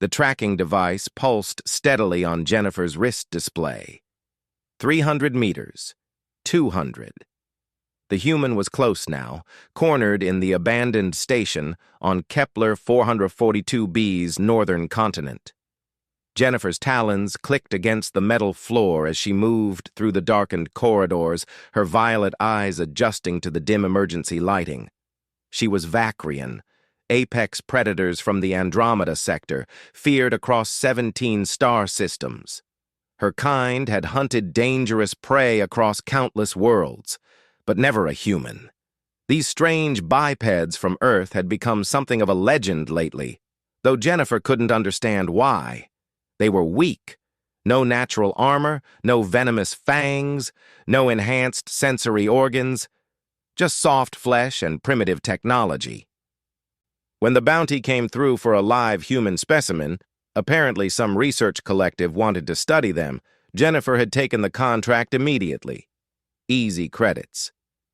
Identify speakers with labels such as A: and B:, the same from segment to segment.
A: The tracking device pulsed steadily on Jennifer's wrist display. 300 meters. 200. The human was close now, cornered in the abandoned station on Kepler 442b's northern continent. Jennifer's talons clicked against the metal floor as she moved through the darkened corridors, her violet eyes adjusting to the dim emergency lighting. She was Vacrian, apex predators from the Andromeda sector, feared across 17 star systems. Her kind had hunted dangerous prey across countless worlds, but never a human. These strange bipeds from Earth had become something of a legend lately, though Jennifer couldn't understand why. They were weak. No natural armor, no venomous fangs, no enhanced sensory organs, just soft flesh and primitive technology. When the bounty came through for a live human specimen, apparently some research collective wanted to study them, Jennifer had taken the contract immediately. Easy credits.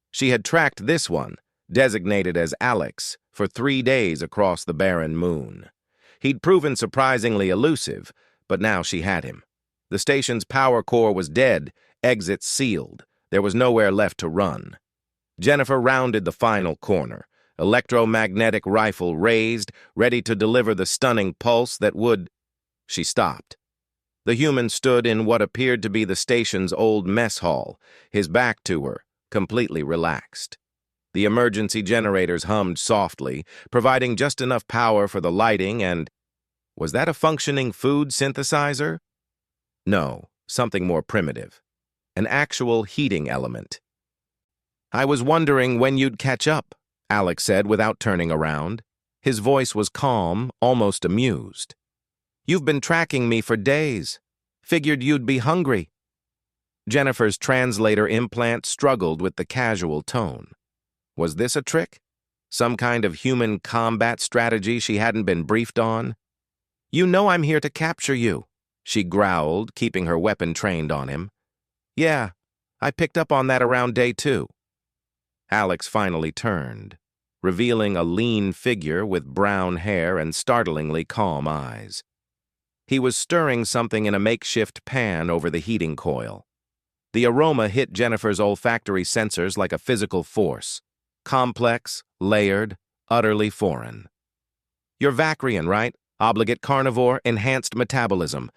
A: She had tracked this one, designated as Alex, for 3 days across the barren moon. He'd proven surprisingly elusive, but now she had him. The station's power core was dead, exits sealed. There was nowhere left to run. Jennifer rounded the final corner, electromagnetic rifle raised, ready to deliver the stunning pulse that would... She stopped. The human stood in what appeared to be the station's old mess hall, his back to her, completely relaxed. The emergency generators hummed softly, providing just enough power for the lighting and... Was that a functioning food synthesizer? No, something more primitive. An actual heating element. "I was wondering when you'd catch up," Alex said without turning around. His voice was calm, almost amused. "You've been tracking me for days. Figured you'd be hungry." Jennifer's translator implant struggled with the casual tone. Was this a trick? Some kind of human combat strategy she hadn't been briefed on? "You know I'm here to capture you," she growled, keeping her weapon trained on him. "Yeah, I picked up on that around day 2. Alex finally turned, revealing a lean figure with brown hair and startlingly calm eyes. He was stirring something in a makeshift pan over the heating coil. The aroma hit Jennifer's olfactory sensors like a physical force. Complex, layered, utterly foreign. "You're Vacrian, right? Obligate carnivore, enhanced metabolism.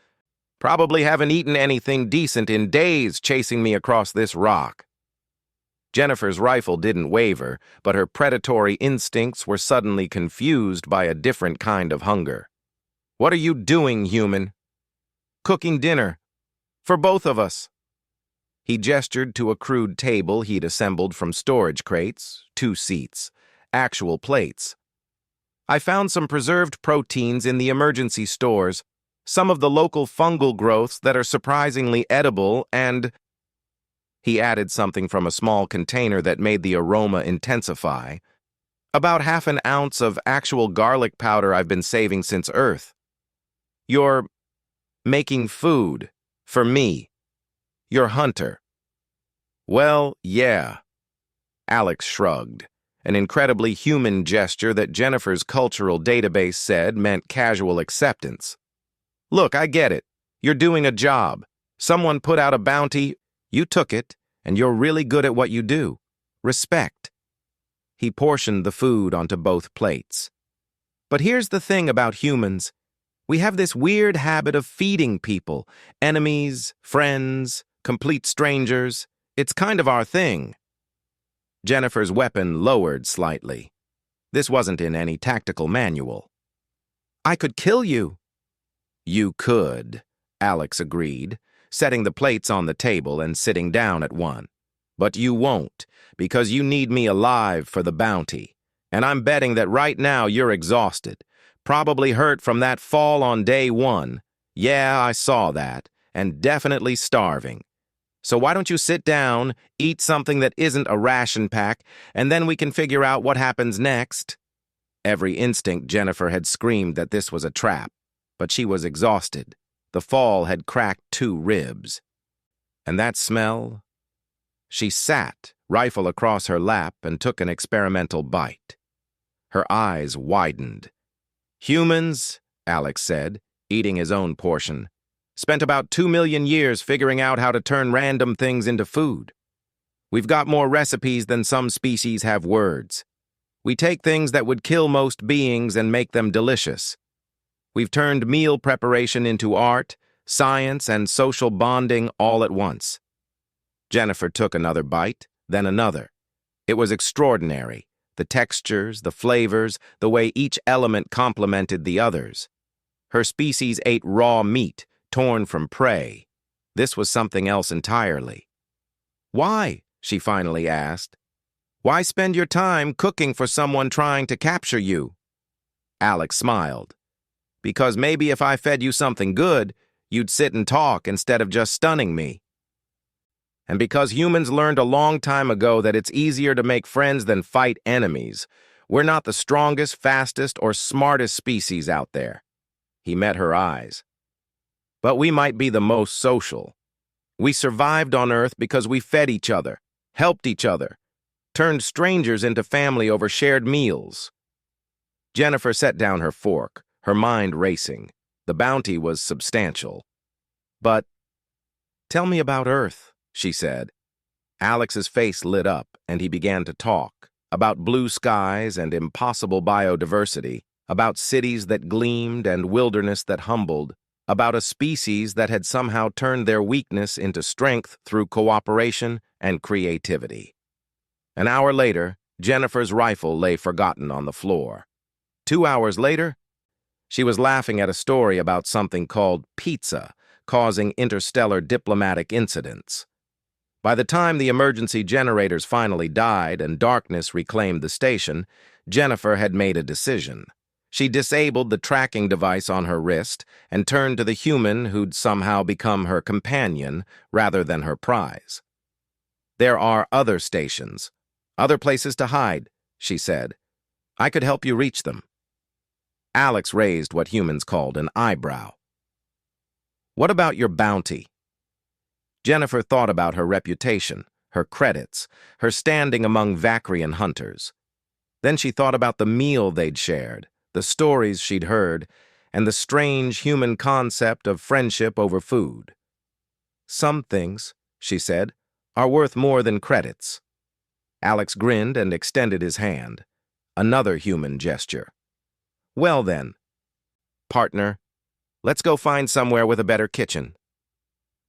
A: Probably haven't eaten anything decent in days chasing me across this rock." Jennifer's rifle didn't waver, but her predatory instincts were suddenly confused by a different kind of hunger. "What are you doing, human?" "Cooking dinner. For both of us." He gestured to a crude table he'd assembled from storage crates, 2 seats, actual plates. "I found some preserved proteins in the emergency stores, some of the local fungal growths that are surprisingly edible, and..." He added something from a small container that made the aroma intensify. "About half an ounce of actual garlic powder I've been saving since Earth. You're making food for me. You're Hunter." "Well, yeah." Alex shrugged, an incredibly human gesture that Jennifer's cultural database said meant casual acceptance. "Look, I get it. You're doing a job. Someone put out a bounty, you took it, and you're really good at what you do. Respect." He portioned the food onto both plates. "But here's the thing about humans. We have this weird habit of feeding people, enemies, friends, complete strangers. It's kind of our thing." Jennifer's weapon lowered slightly. This wasn't in any tactical manual. "I could kill you." "You could," Alex agreed, setting the plates on the table and sitting down at one. "But you won't, because you need me alive for the bounty. And I'm betting that right now you're exhausted, probably hurt from that fall on day 1. Yeah, I saw that, and definitely starving. So why don't you sit down, eat something that isn't a ration pack, and then we can figure out what happens next." Every instinct Jennifer had screamed that this was a trap, but she was exhausted. The fall had cracked 2 ribs. And that smell? She sat, rifle across her lap, and took an experimental bite. Her eyes widened. "Humans, Alex said, eating his own portion. Spent about 2 million years figuring out how to turn random things into food. We've got more recipes than some species have words. We take things that would kill most beings and make them delicious. We've turned meal preparation into art, science, and social bonding all at once. Jennifer took another bite, then another. It was extraordinary. The textures, the flavors, the way each element complemented the others. Her species ate raw meat, torn from prey. This was something else entirely. Why? She finally asked. Why spend your time cooking for someone trying to capture you? Alex smiled. Because maybe if I fed you something good, you'd sit and talk instead of just stunning me. And because humans learned a long time ago that it's easier to make friends than fight enemies, we're not the strongest, fastest, or smartest species out there. He met her eyes. But we might be the most social. We survived on Earth because we fed each other, helped each other, turned strangers into family over shared meals. Jennifer set down her fork, her mind racing. The bounty was substantial. But, tell me about Earth, she said. Alex's face lit up, and he began to talk about blue skies and impossible biodiversity, about cities that gleamed and wilderness that humbled, about a species that had somehow turned their weakness into strength through cooperation and creativity. An hour later, Jennifer's rifle lay forgotten on the floor. 2 hours later, she was laughing at a story about something called pizza causing interstellar diplomatic incidents. By the time the emergency generators finally died and darkness reclaimed the station, Jennifer had made a decision. She disabled the tracking device on her wrist and turned to the human who'd somehow become her companion rather than her prize. There are other stations, other places to hide, she said. I could help you reach them. Alex raised what humans called an eyebrow. What about your bounty? Jennifer thought about her reputation, her credits, her standing among Vacrian hunters. Then she thought about the meal they'd shared, the stories she'd heard, and the strange human concept of friendship over food. Some things, she said, are worth more than credits. Alex grinned and extended his hand. Another human gesture. Well then, partner, let's go find somewhere with a better kitchen.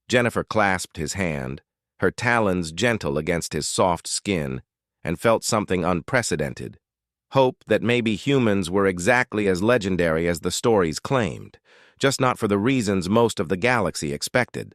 A: Jennifer clasped his hand, her talons gentle against his soft skin, and felt something unprecedented. Hope that maybe humans were exactly as legendary as the stories claimed, just not for the reasons most of the galaxy expected.